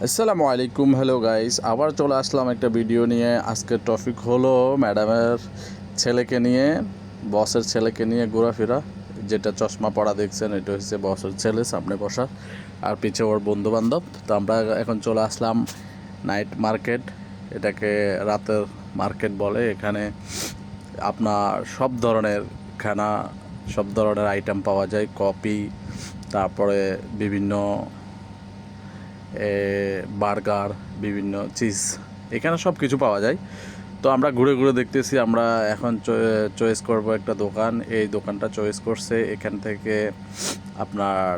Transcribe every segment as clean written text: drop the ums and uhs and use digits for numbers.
আসসালামু আলাইকুম, hello guys, আবার চলে আসলাম একটা ভিডিও নিয়ে। আজকের টপিক হলো ম্যাডামের ছেলেকে নিয়ে, বসের ছেলেকে নিয়ে ঘোরাফেরা। যেটা চশমা পরা দেখছেন, এটা হচ্ছে বসের ছেলে, সামনে বসা, আর পিছে ওর বন্ধু বান্ধব। তো আমরা এখন চলে আসলাম নাইট মার্কেট, এটাকে রাতের মার্কেট বলে। এখানে আপনার সব ধরনের খানা, সব ধরনের আইটেম পাওয়া যায়, কফি, তারপরে বিভিন্ন বার্গার, বিভিন্ন চিজ, এখানে সব কিছু পাওয়া যায়। তো আমরা ঘুরে ঘুরে দেখতেছি। আমরা এখন চয়েস করব একটা দোকান, এই দোকানটা চয়েস করছে। এখান থেকে আপনার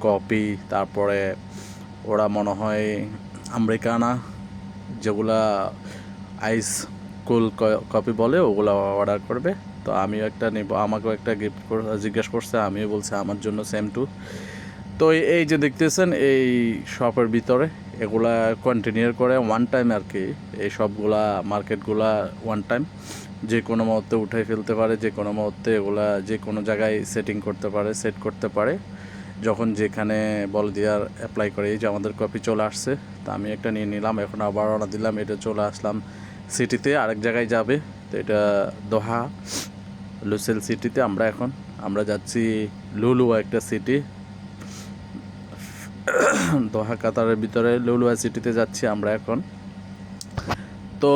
কফি, তারপরে ওরা মনে হয় আমেরিকানা, যেগুলা আইস কুল কফি বলে, ওগুলো অর্ডার করবে। তো আমিও একটা নেব, আমাকেও একটা গিফট জিজ্ঞেস করছে, আমিও বলছি আমার জন্য সেম টু। তো এই যে দেখতেছেন, এই শপের ভিতরে এগুলা কন্টিনিউ করে ওয়ান টাইম আর কি। এই সবগুলা মার্কেটগুলা ওয়ান টাইম, যে কোনো মুহূর্তে উঠাই ফেলতে পারে, যে কোনো মুহূর্তে এগুলা যে কোনো জায়গায় সেটিং করতে পারে, সেট করতে পারে, যখন যেখানে বল দেওয়ার অ্যাপ্লাই করে। এই যে আমাদের কপি চলে আসছে, তো আমি একটা নিয়ে নিলাম। এখন আবার রওনা দিলাম, এটা চলে আসলাম সিটিতে, আরেক জায়গায় যাবে। তো এটা দোহা লুসেল সিটিতে। আমরা যাচ্ছি লুলুয়া, একটা সিটি দোহা কাতারের ভিতরে লুলুয়া সিটিতে যাচ্ছি আমরা এখন। তো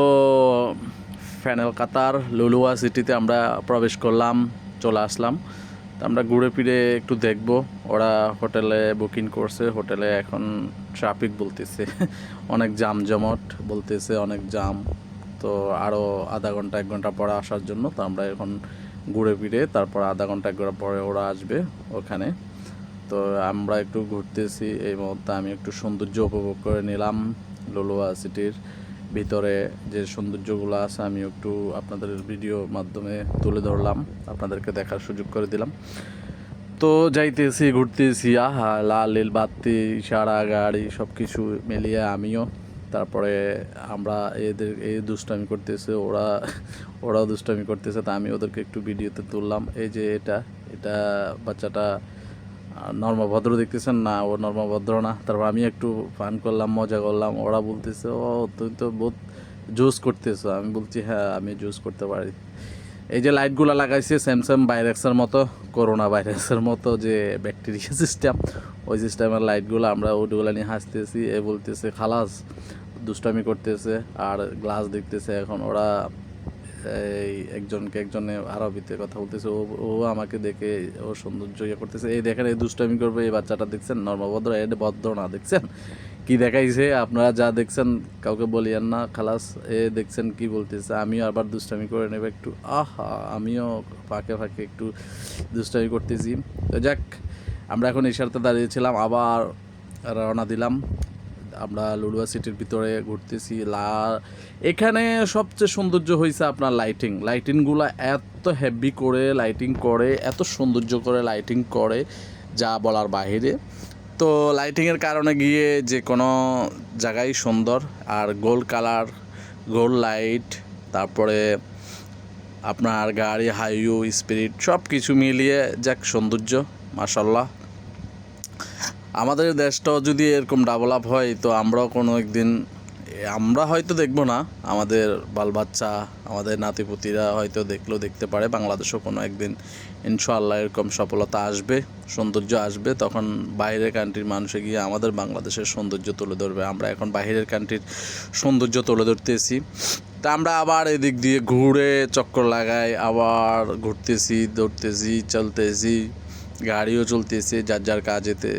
ফ্যানেল কাতার লুলুয়া সিটিতে আমরা প্রবেশ করলাম, চলে আসলাম। তো আমরা ঘুরে ফিরে একটু দেখব। ওরা হোটেলে বুকিং করছে, হোটেলে এখন ট্রাফিক বলতেছে অনেক জাম জমট বলতেছে, অনেক জাম। তো আরও আধা ঘন্টা 1 ঘন্টা পরে আসার জন্য। তো আমরা এখন ঘুরে ফিরে তারপর আধা ঘন্টা 1 ঘন্টা পরে ওরা আসবে ওখানে। তো আমরা একটু ঘুরতেছি এই মুহূর্তে। আমি একটু সৌন্দর্য উপভোগ করে নিলাম। লুলুয়া সিটির ভিতরে যে সৌন্দর্যগুলো আছে আমি একটু আপনাদের ভিডিওর মাধ্যমে তুলে ধরলাম, আপনাদেরকে দেখার সুযোগ করে দিলাম। তো যাইতেছি, ঘুরতেছি, আহা লাল নীল বাতি, সারা গাড়ি, সব কিছু মিলিয়ে আমিও। তারপরে আমরা এই দুষ্টামি করতেছে, ওরাও দুষ্টামি করতেছে। তা আমি ওদেরকে একটু ভিডিওতে তুললাম। এই যে এটা বাচ্চাটা নর্মভদ্র দেখতেছেন না, ও নর্মভদ্র না। তারপর আমি একটু ফান করলাম, মজা করলাম। ওরা বলতেছে, ও তুই তো বহুত জুস করতেছো। আমি বলছি, হ্যাঁ আমি জুস করতে পারি। এই যে লাইটগুলো লাগাইছে স্যামসাং ভাইরাসের মতো, করোনা ভাইরাসের মতো যে ব্যাকটেরিয়া সিস্টেম, ওই সিস্টেমের লাইটগুলো। আমরা ওইগুলো নিয়ে হাসতেছি। এ বলতেছে খালাস, দুষ্টামি করতেছে আর গ্লাস দেখতেছে। এখন ওরা এই একজনে আরবিতে কথা বলতেছে, ও আমাকে দেখে ও সৌন্দর্য ইয়ে করতেছে। এই দেখেন, এই দুষ্টামি করবে এই বাচ্চাটা, দেখছেন নর্মভদ্র, এটা ভদ্র না। দেখছেন কি দেখাইছে? আপনারা যা দেখছেন কাউকে বলিয়েন না, খালাস। দেখছেন কি বলতেছে, আমিও আবার দুষ্টামি করে নেব একটু। আহা, আমিও ফাঁকে ফাঁকে একটু দুষ্টামি করতেছি। তো যাক, আমরা এখন ইশারাতে দাঁড়িয়েছিলাম, আবার রওনা দিলাম। আমরা লুলুয়া সিটির ভিতরে ঘুরতেছি। এখানে সবচেয়ে সৌন্দর্য হয়েছে আপনার লাইটিংগুলো এত হেভি করে লাইটিং করে, এত সৌন্দর্য করে লাইটিং করে, যা বলার বাহিরে। তো লাইটিংয়ের কারণে গিয়ে যে কোনো জায়গায় সুন্দর। আর গোল্ড কালার, গোল্ড লাইট, তারপরে আপনার গাড়ি, হাইওয়ে স্পিরিট, সব কিছু মিলিয়ে যাক সৌন্দর্য, মাশাল্লাহ। আমাদের দেশটাও যদি এরকম ডেভেলপ হয়, তো আমরাও কোনো একদিন, আমরা হয়তো দেখবো না, আমাদের বাল বাচ্চা, আমাদের নাতিপুতিরা হয়তো দেখতে পারে বাংলাদেশও কোনো একদিন ইনশাআল্লাহ এরকম সফলতা আসবে, সৌন্দর্য আসবে। তখন বাইরের কান্ট্রির মানুষে গিয়ে আমাদের বাংলাদেশের সৌন্দর্য তুলে ধরবে। আমরা এখন বাইরের কান্ট্রির সৌন্দর্য তুলে ধরতেছি। তা আমরা আবার এদিক দিয়ে ঘুরে চক্কর লাগাই, আবার ঘুরতেছি, দৌড়তেছি, চলতেছি, গাড়িও চলতেছে, যার যার কাজেতে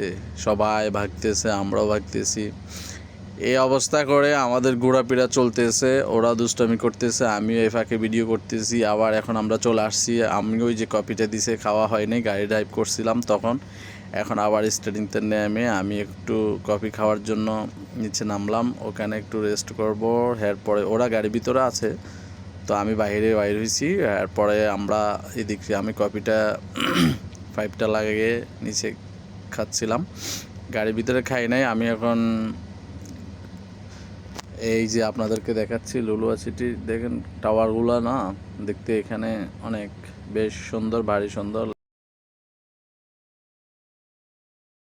সবাই ভাগতেছে, আমরাও ভাগতেছি। এই অবস্থা করে আমাদের ঘোরাফেরা চলতেছে। ওরা দুষ্টামি করতেছে, আমিও এই ফাঁকে ভিডিও করতেছি। আবার এখন আমরা চলে আসছি। আমি ওই যে কপিটা দিছে খাওয়া হয়নি, গাড়ি ড্রাইভ করছিলাম তখন। এখন আবার স্টার্টিংতে নেমে আমি একটু কফি খাওয়ার জন্য নিচে নামলাম, ওখানে একটু রেস্ট করব। এরপরে ওরা গাড়ির ভিতরে আছে, তো আমি বাইরে হয়েছি। এরপরে আমরা এদিকে আমি কফিটা 5টা লাগিয়ে নিচে খাচ্ছিলাম, গাড়ির ভিতরে খাই নাই। আমি এখন এই যে আপনাদেরকে দেখাচ্ছি লুলুয়া সিটি। দেখেন টাওয়ারগুলো না, দেখতে এখানে অনেক বেশ সুন্দর, ভারী সুন্দর।